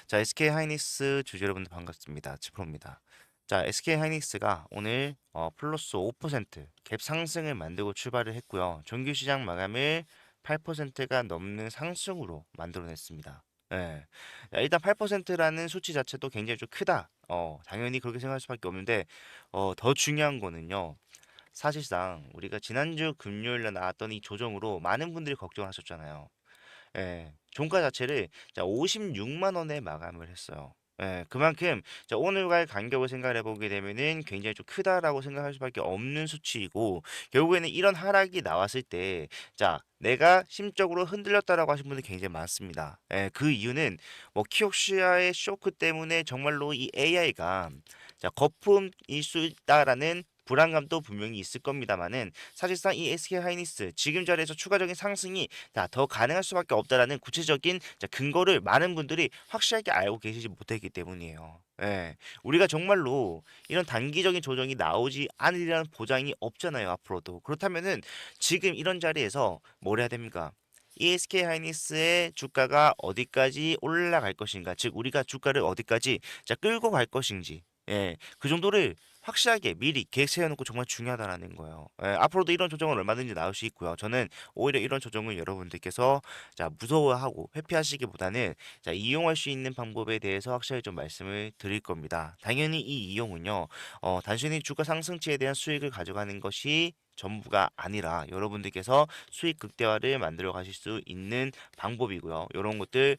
자, SK 하이닉스 주주 여러분들 반갑습니다. 치프로입니다. 자, SK 하이닉스가 오늘 플러스 5% 갭 상승을 만들고 출발을 했고요. 정규 시장 마감을 8%가 넘는 상승으로 만들어냈습니다. 예. 자, 일단 8%라는 수치 자체도 굉장히 좀 크다. 당연히 그렇게 생각할 수밖에 없는데 더 중요한 거는요. 사실상 우리가 지난주 금요일에 나왔던 이 조정으로 많은 분들이 걱정하셨잖아요. 예. 종가 자체를 자 56만 원에 마감을 했어요. 예. 그만큼 자 오늘 갈 간격을 생각해 보게 되면은 굉장히 좀 크다라고 생각할 수밖에 없는 수치이고 결국에는 이런 하락이 나왔을 때 자 내가 심적으로 흔들렸다라고 하신 분들이 굉장히 많습니다. 예. 그 이유는 뭐 키옥시아의 쇼크 때문에 정말로 이 AI가 자 거품일 수 있다라는 불안감도 분명히 있을 겁니다만은 사실상 이 SK 하이닉스 지금 자리에서 추가적인 상승이 더 가능할 수밖에 없다라는 구체적인 근거를 많은 분들이 확실하게 알고 계시지 못했기 때문이에요. 예. 우리가 정말로 이런 단기적인 조정이 나오지 않으리라는 보장이 없잖아요, 앞으로도. 그렇다면은 지금 이런 자리에서 뭘 해야 됩니까? 이 SK 하이닉스의 주가가 어디까지 올라갈 것인가, 즉 우리가 주가를 어디까지 끌고 갈 것인지, 예, 그 정도를 확실하게 미리 계획 세워놓고 정말 중요하다라는 거예요. 예, 앞으로도 이런 조정은 얼마든지 나올 수 있고요. 저는 오히려 이런 조정을 여러분들께서 무서워하고 회피하시기보다는 이용할 수 있는 방법에 대해서 확실히 좀 말씀을 드릴 겁니다. 당연히 이 이용은요, 단순히 주가 상승치에 대한 수익을 가져가는 것이 전부가 아니라 여러분들께서 수익 극대화를 만들어 가실 수 있는 방법이고요. 이런 것들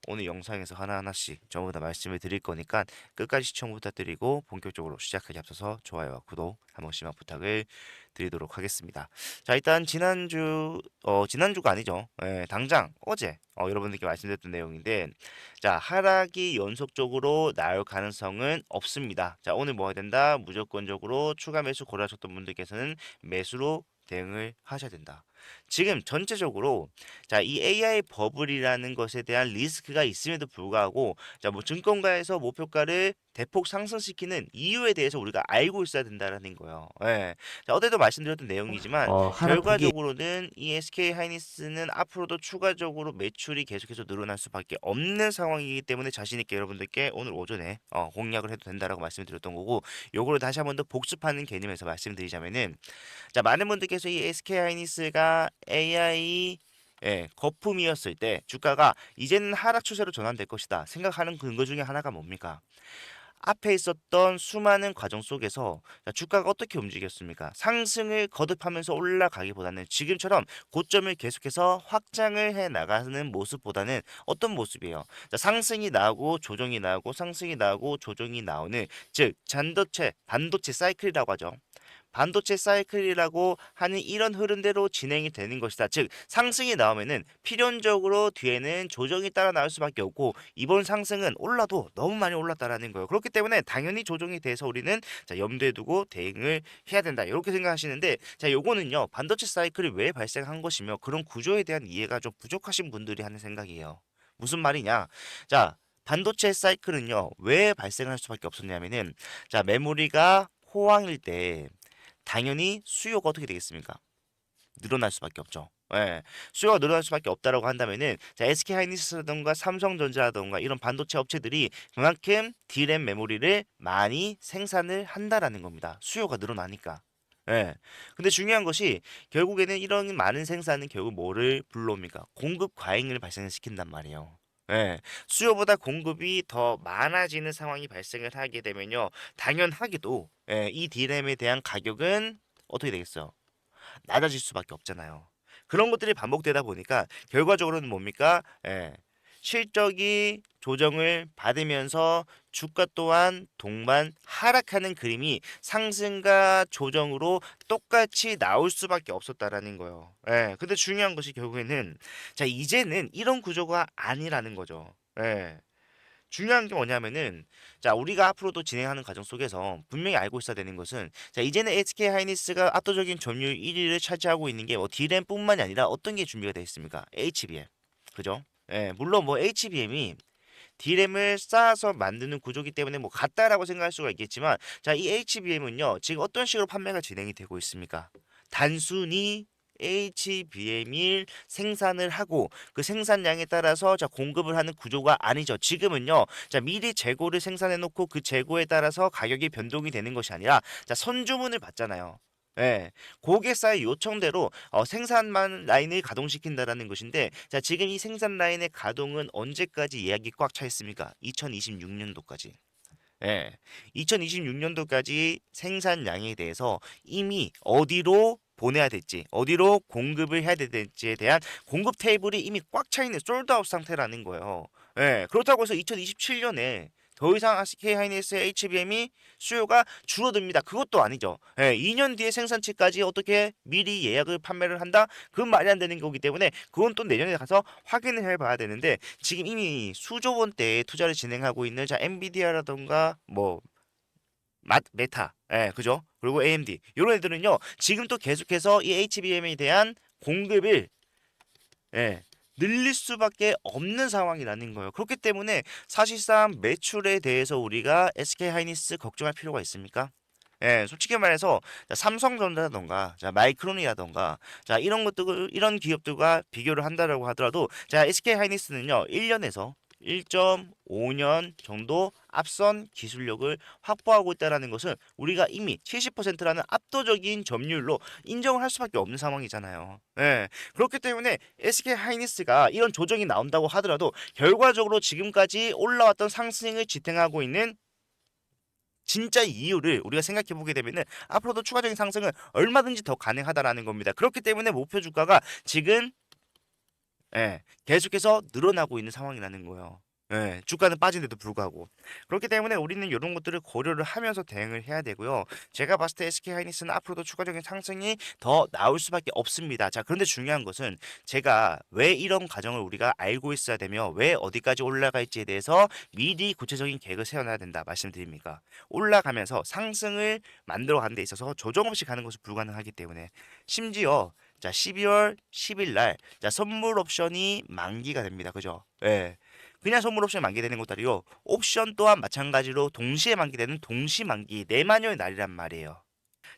오늘 영상에서 하나하나씩 전부 다 말씀을 드릴 거니까 끝까지 시청 부탁드리고 본격적으로 시작하기 앞서서 좋아요와 구독 한 번씩만 부탁을 드리도록 하겠습니다. 자, 일단 지난주가 아니죠. 예, 당장 어제 여러분들께 말씀드렸던 내용인데 자, 하락이 연속적으로 나올 가능성은 없습니다. 자, 오늘 뭐 해야 된다? 무조건적으로 추가 매수 고려하셨던 분들께서는 매수로 대응을 하셔야 된다. 지금 전체적으로 이 AI 버블이라는 것에 대한 리스크가 있음에도 불구하고 뭐 증권가에서 목표가를 대폭 상승시키는 이유에 대해서 우리가 알고 있어야 된다라는 거예요. 예. 자, 어제도 말씀드렸던 내용이지만 하락폭이 결과적으로는 이 SK 하이닉스는 앞으로도 추가적으로 매출이 계속해서 늘어날 수밖에 없는 상황이기 때문에 자신 있게 여러분들께 오늘 오전에 공략을 해도 된다라고 말씀드렸던 거고 요거를 다시 한번 더 복습하는 개념에서 말씀드리자면은 자, 많은 분들께서 이 SK 하이닉스가 AI 거품이었을 때 주가가 이제는 하락 추세로 전환될 것이다 생각하는 근거 중에 하나가 뭡니까? 앞에 있었던 수많은 과정 속에서 주가가 어떻게 움직였습니까? 상승을 거듭하면서 올라가기보다는 지금처럼 고점을 계속해서 확장을 해 나가는 모습보다는 어떤 모습이에요? 자, 상승이 나오고 조정이 나오고 상승이 나오고 조정이 나오는 즉 반도체 사이클이라고 하죠. 반도체 사이클이라고 하는 이런 흐름대로 진행이 되는 것이다. 즉 상승이 나오면은 필연적으로 뒤에는 조정이 따라 나올 수밖에 없고 이번 상승은 올라도 너무 많이 올랐다라는 거예요. 그렇기 때문에 당연히 조정이 돼서 우리는 염두에 두고 대응을 해야 된다. 이렇게 생각하시는데 요거는요. 반도체 사이클이 왜 발생한 것이며 그런 구조에 대한 이해가 좀 부족하신 분들이 하는 생각이에요. 무슨 말이냐? 자, 반도체 사이클은요. 왜 발생할 수밖에 없었냐면은 메모리가 호황일 때 당연히 수요가 어떻게 되겠습니까? 늘어날 수밖에 없죠. 예. 수요가 늘어날 수밖에 없다라고 한다면은 SK 하이닉스라든가 삼성전자라든가 이런 반도체 업체들이 그만큼 D램 메모리를 많이 생산을 한다라는 겁니다. 수요가 늘어나니까. 예. 근데 중요한 것이 결국에는 이런 많은 생산은 결국 뭐를 불러옵니까? 공급 과잉을 발생시킨단 말이에요. 예. 수요보다 공급이 더 많아지는 상황이 발생을 하게 되면요. 당연하게도 이 D램에 대한 가격은 어떻게 되겠어요? 낮아질 수밖에 없잖아요. 그런 것들이 반복되다 보니까 결과적으로는 뭡니까? 실적이 조정을 받으면서 주가 또한 동반 하락하는 그림이 상승과 조정으로 똑같이 나올 수밖에 없었다라는 거예요. 근데 중요한 것이 결국에는 이제는 이런 구조가 아니라는 거죠. 중요한 게 뭐냐면은 우리가 앞으로도 진행하는 과정 속에서 분명히 알고 있어야 되는 것은 이제는 SK 하이닉스가 압도적인 점유율 1위를 차지하고 있는 게 뭐 D램뿐만이 아니라 어떤 게 준비가 되어 있습니까? HBM. 그죠? 물론 뭐 HBM이 D램을 쌓아서 만드는 구조기 때문에 뭐 같다라고 생각할 수가 있겠지만 이 HBM은요. 지금 어떤 식으로 판매가 진행이 되고 있습니까? 단순히 HBM을 생산을 하고 그 생산량에 따라서 자 공급을 하는 구조가 아니죠. 지금은요. 자 미리 재고를 생산해 놓고 그 재고에 따라서 가격이 변동이 되는 것이 아니라 자 선주문을 받잖아요. 예, 고객사의 요청대로 생산만 라인을 가동시킨다라는 것인데, 자 지금 이 생산 라인의 가동은 언제까지 예약이 꽉 차 있습니까? 2026년도까지. 예, 2026년도까지 생산량에 대해서 이미 어디로 보내야 될지, 어디로 공급을 해야 될지에 대한 공급 테이블이 이미 꽉 차 있는 솔드아웃 상태라는 거예요. 예, 그렇다고 해서 2027년에 더 이상 SK 하이닉스의 HBM이 수요가 줄어듭니다. 그것도 아니죠. 예, 2년 뒤에 생산치까지 어떻게 미리 예약을 판매를 한다? 그건 말이 안 되는 거기 때문에 그건 또 내년에 가서 확인을 해봐야 되는데, 지금 이미 수조 원대의 투자를 진행하고 있는 자 엔비디아라던가 뭐 메타, 예, 그죠? 그리고 AMD 이런 애들은요 지금 또 계속해서 이 HBM에 대한 공급을 예, 늘릴 수밖에 없는 상황이라는 거예요. 그렇기 때문에 사실상 매출에 대해서 우리가 SK 하이닉스 걱정할 필요가 있습니까? 예, 솔직히 말해서 자, 삼성전자라던가 자, 마이크론이라던가 자, 이런 것들 이런 기업들과 비교를 한다라고 하더라도 자, SK 하이닉스는요. 1년에서 1.5년 정도 앞선 기술력을 확보하고 있다는 것은 우리가 이미 70%라는 압도적인 점유율로 인정을 할 수밖에 없는 상황이잖아요. 예. 그렇기 때문에 SK 하이닉스가 이런 조정이 나온다고 하더라도 결과적으로 지금까지 올라왔던 상승을 지탱하고 있는 진짜 이유를 우리가 생각해 보게 되면은 앞으로도 추가적인 상승은 얼마든지 더 가능하다라는 겁니다. 그렇기 때문에 목표 주가가 지금 예, 계속해서 늘어나고 있는 상황이라는 거예요. 예, 주가는 빠진데도 불구하고. 그렇기 때문에 우리는 이런 것들을 고려를 하면서 대응을 해야 되고요. 제가 봤을 때 SK 하이닉스는 앞으로도 추가적인 상승이 더 나올 수밖에 없습니다. 자, 그런데 중요한 것은 제가 왜 이런 과정을 우리가 알고 있어야 되며 왜 어디까지 올라갈지에 대해서 미리 구체적인 계획을 세워놔야 된다 말씀드립니다. 올라가면서 상승을 만들어 가는 데 있어서 조정 없이 가는 것은 불가능하기 때문에, 심지어 자 12월 10일 날 자 선물 옵션이 만기가 됩니다. 그죠? 예. 그냥 선물 옵션이 만기되는 것도 아니고 옵션 또한 마찬가지로 동시에 만기되는 동시 만기 내만여의 날이란 말이에요.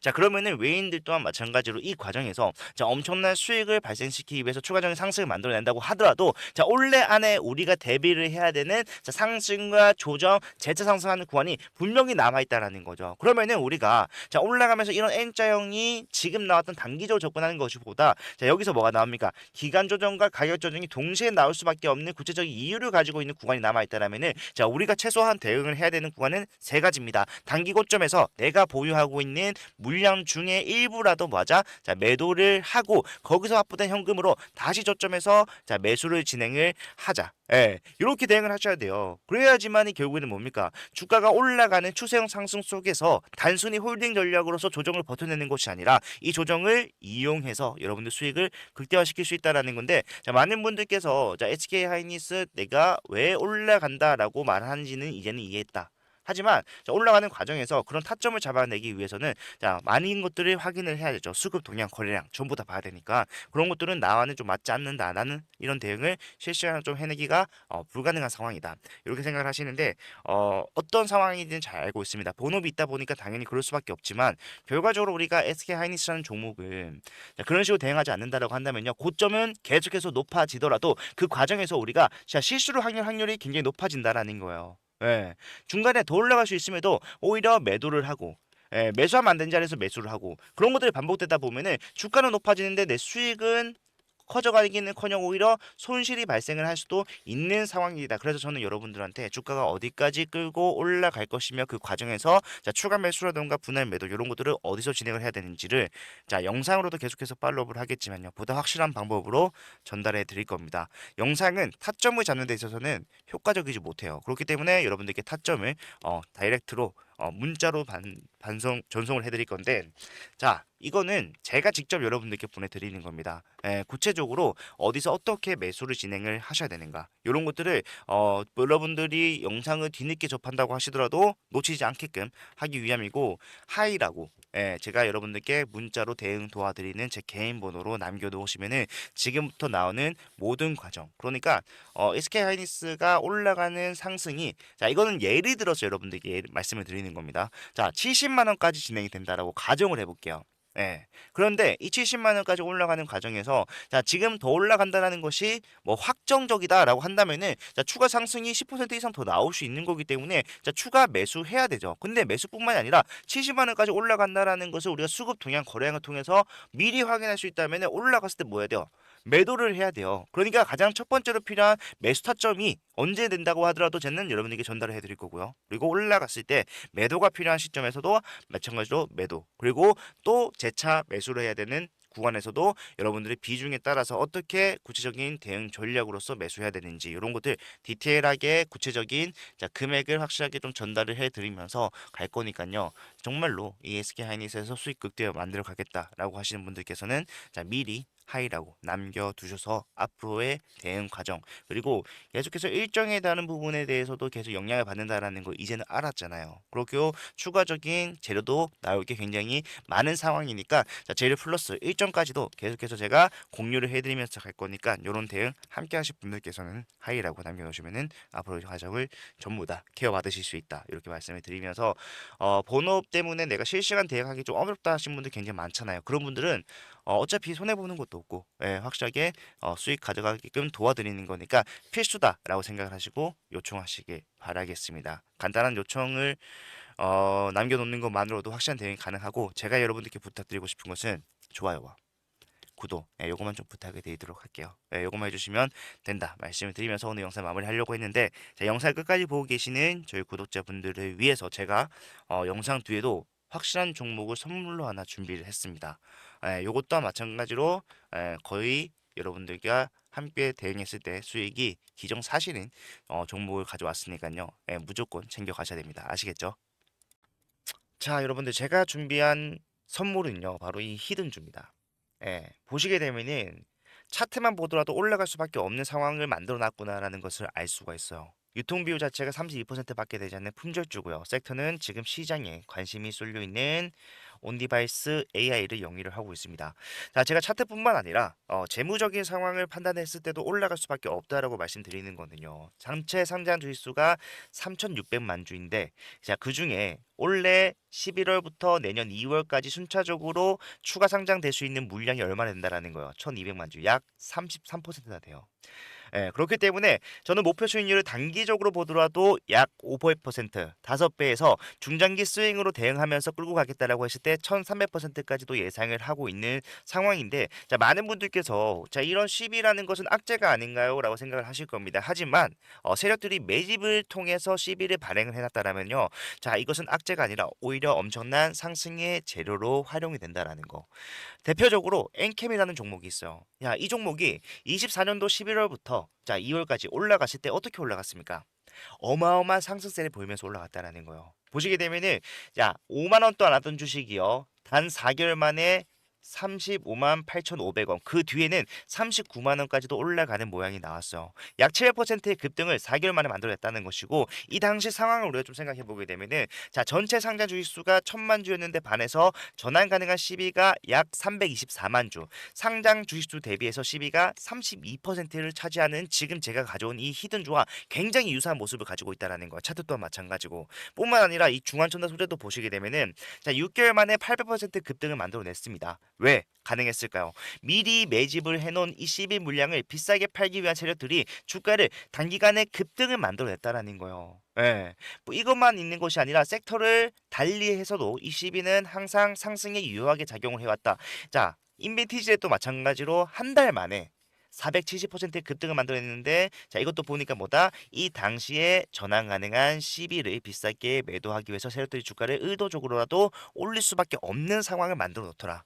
자 그러면은 외인들 또한 마찬가지로 이 과정에서 자 엄청난 수익을 발생시키기 위해서 추가적인 상승을 만들어낸다고 하더라도 자 올해 안에 우리가 대비를 해야 되는 자 상승과 조정, 재차 상승하는 구간이 분명히 남아있다라는 거죠. 그러면은 우리가 자 올라가면서 이런 N자형이 지금 나왔던 단기적으로 접근하는 것보다 자 여기서 뭐가 나옵니까? 기간 조정과 가격 조정이 동시에 나올 수밖에 없는 구체적인 이유를 가지고 있는 구간이 남아있다라면은 자 우리가 최소한 대응을 해야 되는 구간은 세 가지입니다. 단기 고점에서 내가 보유하고 있는 물량 중에 일부라도 맞아 자 매도를 하고 거기서 확보된 현금으로 다시 저점에서 자 매수를 진행을 하자. 예, 이렇게 대응을 하셔야 돼요. 그래야지만이 결국에는 뭡니까? 주가가 올라가는 추세형 상승 속에서 단순히 홀딩 전략으로서 조정을 버텨내는 것이 아니라 이 조정을 이용해서 여러분들 수익을 극대화시킬 수 있다라는 건데, 자 많은 분들께서 자 SK 하이닉스 내가 왜 올라간다라고 말하는지는 이제는 이해했다. 하지만 자, 올라가는 과정에서 그런 타점을 잡아내기 위해서는 자 많은 것들을 확인을 해야 되죠. 수급 동향, 거래량 전부 다 봐야 되니까 그런 것들은 나와는 좀 맞지 않는다. 나는 이런 대응을 실시간으로 좀 해내기가 불가능한 상황이다. 이렇게 생각을 하시는데 어떤 상황이든 잘 알고 있습니다. 본업이 있다 보니까 당연히 그럴 수밖에 없지만 결과적으로 우리가 SK 하이닉스라는 종목은 자, 그런 식으로 대응하지 않는다라고 한다면요. 고점은 계속해서 높아지더라도 그 과정에서 우리가 자, 실수를 확률이 굉장히 높아진다라는 거예요. 예. 중간에 더 올라갈 수 있음에도 오히려 매도를 하고 예, 매수하면 안 되는 자리에서 매수를 하고 그런 것들이 반복되다 보면은 주가는 높아지는데 내 수익은 커져가기는커녕 오히려 손실이 발생을 할 수도 있는 상황이다. 그래서 저는 여러분들한테 주가가 어디까지 끌고 올라갈 것이며 그 과정에서 자, 추가 매수라든가 분할 매도 이런 것들을 어디서 진행을 해야 되는지를 자 영상으로도 계속해서 팔로우를 하겠지만요. 보다 확실한 방법으로 전달해 드릴 겁니다. 영상은 타점을 잡는 데 있어서는 효과적이지 못해요. 그렇기 때문에 여러분들께 타점을 다이렉트로 문자로 전송을 해드릴 건데, 자 이거는 제가 직접 여러분들께 보내드리는 겁니다. 구체적으로 어디서 어떻게 매수를 진행을 하셔야 되는가 이런 것들을 여러분들이 영상을 뒤늦게 접한다고 하시더라도 놓치지 않게끔 하기 위함이고, 하이라고 제가 여러분들께 문자로 대응 도와드리는 제 개인 번호로 남겨놓으시면은 지금부터 나오는 모든 과정, 그러니까 SK 하이닉스가 올라가는 상승이 자 이거는 예를 들어서 여러분들께 말씀을 드리는 겁니다. 자 70만 원까지 진행이 된다라고 가정을 해볼게요. 예. 그런데 이 70만 원까지 올라가는 과정에서 자, 지금 더 올라간다라는 것이 뭐 확정적이다라고 한다면은 자, 추가 상승이 10% 이상 더 나올 수 있는 거기 때문에 자, 추가 매수해야 되죠. 근데 매수뿐만이 아니라 70만 원까지 올라간다라는 것을 우리가 수급 동향 거래량을 통해서 미리 확인할 수 있다면은 올라갔을 때 뭐 해야 돼요? 매도를 해야 돼요. 그러니까 가장 첫 번째로 필요한 매수 타점이 언제 된다고 하더라도 저는 여러분에게 전달을 해드릴 거고요. 그리고 올라갔을 때 매도가 필요한 시점에서도 마찬가지로 매도. 그리고 또 재차 매수를 해야 되는 구간에서도 여러분들의 비중에 따라서 어떻게 구체적인 대응 전략으로서 매수해야 되는지 이런 것들 디테일하게 구체적인 자, 금액을 확실하게 좀 전달을 해드리면서 갈 거니까요. 정말로 이 SK하이닉스에서 수익 극대화 만들어 가겠다라고 하시는 분들께서는 자, 미리 하이라고 남겨두셔서 앞으로의 대응 과정 그리고 계속해서 일정에 대한 부분에 대해서도 계속 영향을 받는다라는 거 이제는 알았잖아요. 그리고 추가적인 재료도 나올 게 굉장히 많은 상황이니까 자, 재료 플러스 일정까지도 계속해서 제가 공유를 해드리면서 갈 거니까 이런 대응 함께 하실 분들께서는 하이라고 남겨놓으시면은 앞으로 과정을 전부 다 케어 받으실 수 있다 이렇게 말씀을 드리면서 본업 때문에 내가 실시간 대응하기 좀 어렵다 하신 분들 굉장히 많잖아요. 그런 분들은 어차피 손해 보는 것도 없고 예, 확실하게 수익 가져가게끔 도와드리는 거니까 필수다라고 생각을 하시고 요청하시길 바라겠습니다. 간단한 요청을 남겨놓는 것만으로도 확실한 대응이 가능하고 제가 여러분들께 부탁드리고 싶은 것은 좋아요와 구독 요것만 좀 부탁을 드리도록 할게요. 요것만 해주시면 된다 말씀을 드리면서 오늘 영상 마무리하려고 했는데 자, 영상 끝까지 보고 계시는 저희 구독자분들을 위해서 제가 영상 뒤에도 확실한 종목을 선물로 하나 준비를 했습니다. 요것도 마찬가지로 거의 여러분들과 함께 대응했을 때 수익이 기정사실인 종목을 가져왔으니까요. 무조건 챙겨 가셔야 됩니다. 아시겠죠? 자, 여러분들 제가 준비한 선물은요. 바로 이 히든주입니다. 보시게 되면은 차트만 보더라도 올라갈 수밖에 없는 상황을 만들어 놨구나라는 것을 알 수가 있어요. 유통 비율 자체가 32%밖에 되지 않는 품절주고요. 섹터는 지금 시장에 관심이 쏠려 있는 온디바이스 AI를 영위를 하고 있습니다. 자, 제가 차트뿐만 아니라 재무적인 상황을 판단했을 때도 올라갈 수밖에 없다라고 말씀드리는 거는요. 전체 상장 주식수가 3,600만 주인데 자, 그중에 올해 11월부터 내년 2월까지 순차적으로 추가 상장될 수 있는 물량이 얼마나 된다라는 거예요. 1,200만 주, 약 33%나 돼요. 그렇기 때문에 저는 목표 수익률을 단기적으로 보더라도 약 5%, 5배에서 중장기 스윙으로 대응하면서 끌고 가겠다라고 했을 때 1300%까지도 예상을 하고 있는 상황인데 자, 많은 분들께서 자, 이런 시비라는 것은 악재가 아닌가요? 라고 생각을 하실 겁니다. 하지만 세력들이 매집을 통해서 시비를 발행을 해놨다라면요. 자, 이것은 악재가 아니라 오히려 엄청난 상승의 재료로 활용이 된다라는 거. 대표적으로 엔캠이라는 종목이 있어요. 야, 이 종목이 24년도 11월부터 자, 2월까지 올라갔을 때 어떻게 올라갔습니까? 어마어마한 상승세를 보이면서 올라갔다라는 거예요. 보시게 되면은 자, 5만 원도 안 하던 주식이요. 단 4개월 만에 35만 8,500원. 그 뒤에는 39만 원까지도 올라가는 모양이 나왔어요. 약 7%의 급등을 4개월 만에 만들어냈다는 것이고 이 당시 상황을 우리가 좀 생각해 보게 되면은 자, 전체 상장 주식 수가 1,000만 주였는데 반해서 전환 가능한 시비가 약 324만 주. 상장 주식 수 대비해서 시비가 32%를 차지하는 지금 제가 가져온 이 히든주와 굉장히 유사한 모습을 가지고 있다라는 거야. 차트 또한 마찬가지고. 뿐만 아니라 이 중환천사 소재도 보시게 되면은 자, 6개월 만에 800% 급등을 만들어냈습니다. 왜 가능했을까요? 미리 매집을 해놓은 이 CB 물량을 비싸게 팔기 위한 세력들이 주가를 단기간에 급등을 만들어냈다라는 거예요. 뭐 이것만 있는 것이 아니라 섹터를 달리해서도 이 CB는 항상 상승에 유효하게 작용을 해왔다. 자, 인벤티지에도 마찬가지로 한 달 만에 470%의 급등을 만들어냈는데 자, 이것도 보니까 뭐다? 이 당시에 전환 가능한 CB를 비싸게 매도하기 위해서 세력들이 주가를 의도적으로라도 올릴 수밖에 없는 상황을 만들어 놓더라.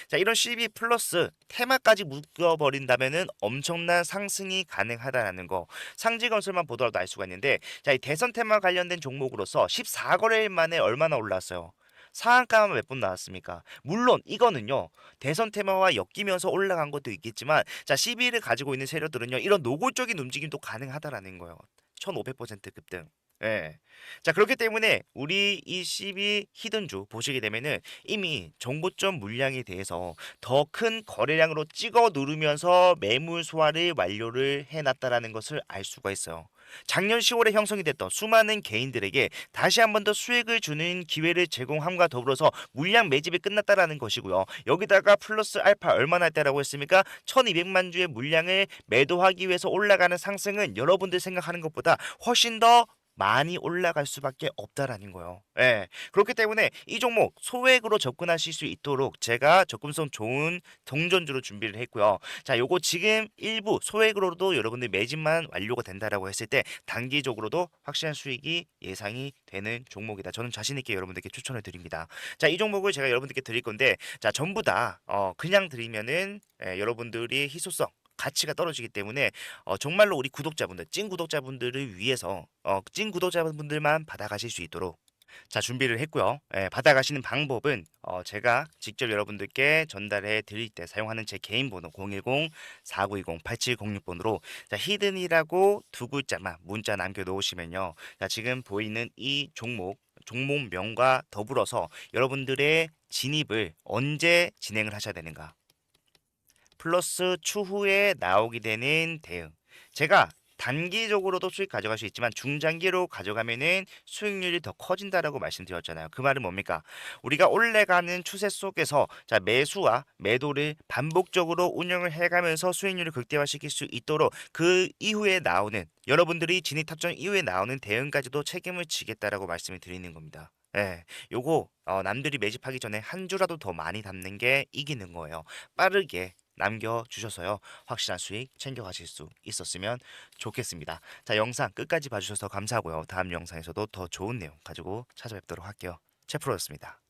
자, 이런 CB 플러스 테마까지 묶어버린다면은 엄청난 상승이 가능하다라는 거. 상지건설만 보더라도 알 수가 있는데, 자, 이 대선 테마 관련된 종목으로서 14거래일 만에 얼마나 올랐어요? 상한가만 몇 번 나왔습니까? 물론 이거는요 대선 테마와 엮이면서 올라간 것도 있겠지만 자, CB를 가지고 있는 세력들은요 이런 노골적인 움직임도 가능하다라는 거예요. 1500% 급등. 예. 자, 그렇기 때문에 우리 이 CB 히든주 보시게 되면은 이미 정보점 물량에 대해서 더 큰 거래량으로 찍어 누르면서 매물 소화를 완료를 해 놨다라는 것을 알 수가 있어요. 작년 10월에 형성이 됐던 수많은 개인들에게 다시 한 번 더 수익을 주는 기회를 제공함과 더불어서 물량 매집이 끝났다라는 것이고요. 여기다가 플러스 알파 얼마나 했다라고 했습니까? 1200만 주의 물량을 매도하기 위해서 올라가는 상승은 여러분들 생각하는 것보다 훨씬 더 많이 올라갈 수밖에 없다라는 거예요. 예. 그렇기 때문에 이 종목 소액으로 접근하실 수 있도록 제가 접근성 좋은 동전주로 준비를 했고요. 자, 요거 지금 일부 소액으로도 여러분들 매집만 완료가 된다라고 했을 때 단기적으로도 확실한 수익이 예상이 되는 종목이다. 저는 자신 있게 여러분들께 추천을 드립니다. 자, 이 종목을 제가 여러분들께 드릴 건데, 자, 전부 다 그냥 드리면은 여러분들이 희소성 가치가 떨어지기 때문에 정말로 우리 구독자분들, 찐 구독자분들을 위해서 찐 구독자분들만 받아가실 수 있도록 자, 준비를 했고요. 예, 받아가시는 방법은 제가 직접 여러분들께 전달해 드릴 때 사용하는 제 개인 번호 010-4920-8706번으로 자, 히든이라고 두 글자만 문자 남겨 놓으시면요. 자, 지금 보이는 이 종목명과 더불어서 여러분들의 진입을 언제 진행을 하셔야 되는가? 플러스 추후에 나오게 되는 대응. 제가 단기적으로도 수익 가져갈 수 있지만 중장기로 가져가면은 수익률이 더 커진다라고 말씀드렸잖아요. 그 말은 뭡니까? 우리가 올라가는 추세 속에서 자, 매수와 매도를 반복적으로 운영을 해가면서 수익률을 극대화시킬 수 있도록 그 이후에 나오는 여러분들이 진입 탑정 이후에 나오는 대응까지도 책임을 지겠다라고 말씀을 드리는 겁니다. 예, 요거 남들이 매집하기 전에 한 주라도 더 많이 담는 게 이기는 거예요. 빠르게 남겨주셔서요. 확실한 수익 챙겨가실 수 있었으면 좋겠습니다. 자, 영상 끝까지 봐주셔서 감사하고요. 다음 영상에서도 더 좋은 내용 가지고 찾아뵙도록 할게요. 채프로였습니다.